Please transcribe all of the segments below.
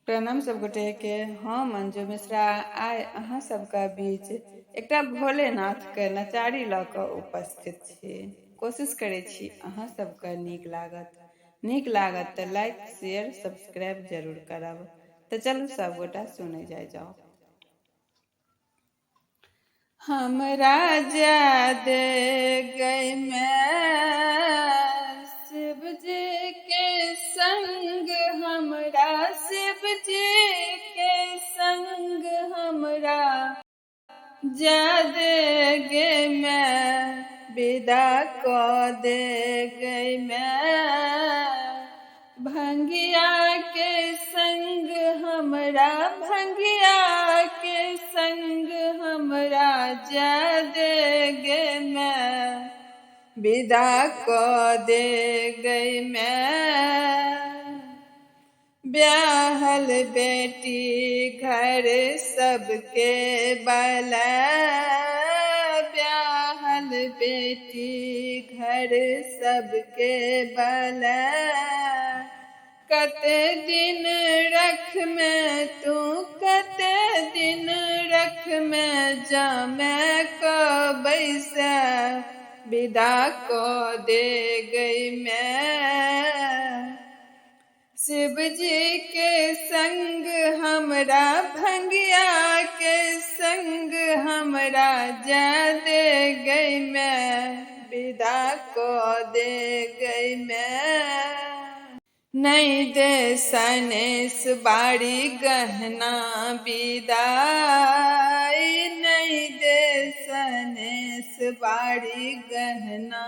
प्रणाम सब गोटे के। हम मंजू मिश्रा आइ अहाँ सबके बीच एकटा भोलेनाथ के नचारी लऽ कऽ उपस्थित छी। कोशिश करै छी अहाँ सबके नीक लागत तऽ लाइक शेयर सब्सक्राइब जरूर करब। तऽ चलू सब गोटा सुने जाओ। हमरा जा दे गई मैं शिव जी के संग, हमरा शिव जी के संग हमरा जा दे गे मैं, विदा को दे गई मैं भंगिया के संग, हमरा भंगिया के संग हमरा जा दे गे मैं, विदा को दे गई मैं। ब्याहल बेटी घर सबके बला, ब्याहल बेटी घर सबके बला, कते दिन रख में तू कते दिन रख में जा मैं को बैसा, विदा को दे गई मैं। शिव जी के संग हमरा भंगिया के संग हमरा जा दे गई मैं, विदा को दे गई मैं। नहीं दे सनेस बाड़ी गहना विदाई, नहीं दे सनेस बाड़ी गहना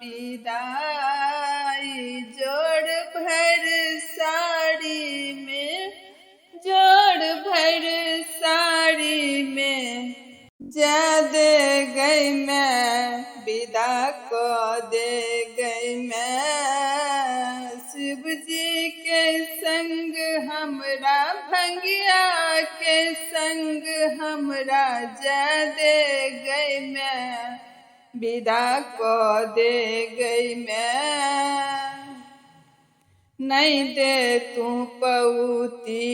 विदाई, जोड़ भर साड़ी में, जोड़ भर साड़ी में जा दे गई मैं, विदा को दे गई मैं। शिव जी के संग हमरा भंगिया के संग हमरा जा दे गई मैं, विदा को दे गई मैं। नहीं दे तू पऊती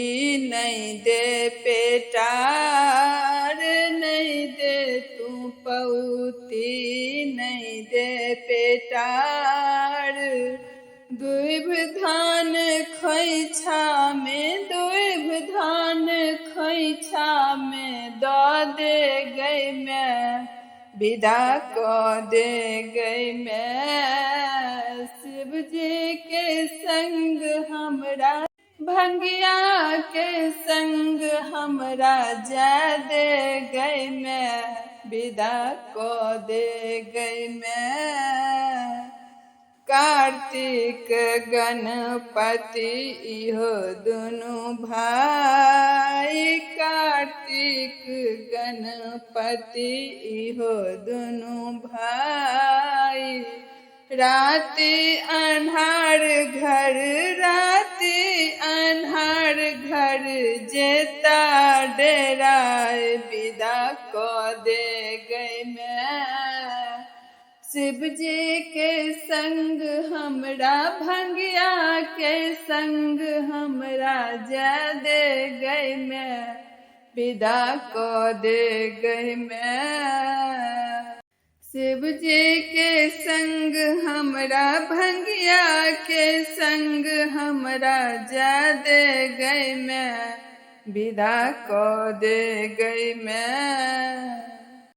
नहीं दे पेटार, नहीं दे तू पऊती नहीं दे पेटार, दुइभ धान खोइछा में, दुइभ धान खोइछा में दो दे गई मैं, विदा को दे गई मैं। शिव जी के संग हमरा भंगिया के संग हमरा जा दे गई मैं, विदा को दे गई मैं। कार्तिक गणपति इहो दुनु भाई, कार्तिक गणपति इहो दुनु भाई, राति अन्हार घर, राति अन्हार घर जेता डेराय, विदा को दे गई मैं। शिव जी के संग हमरा भंगिया के संग हमरा जा दे गई मैं, विदा को दे गई मैं। शिव जी के संग हमरा भंगिया के संग हमरा जा दे गई मैं, विदा को दे गई मैं।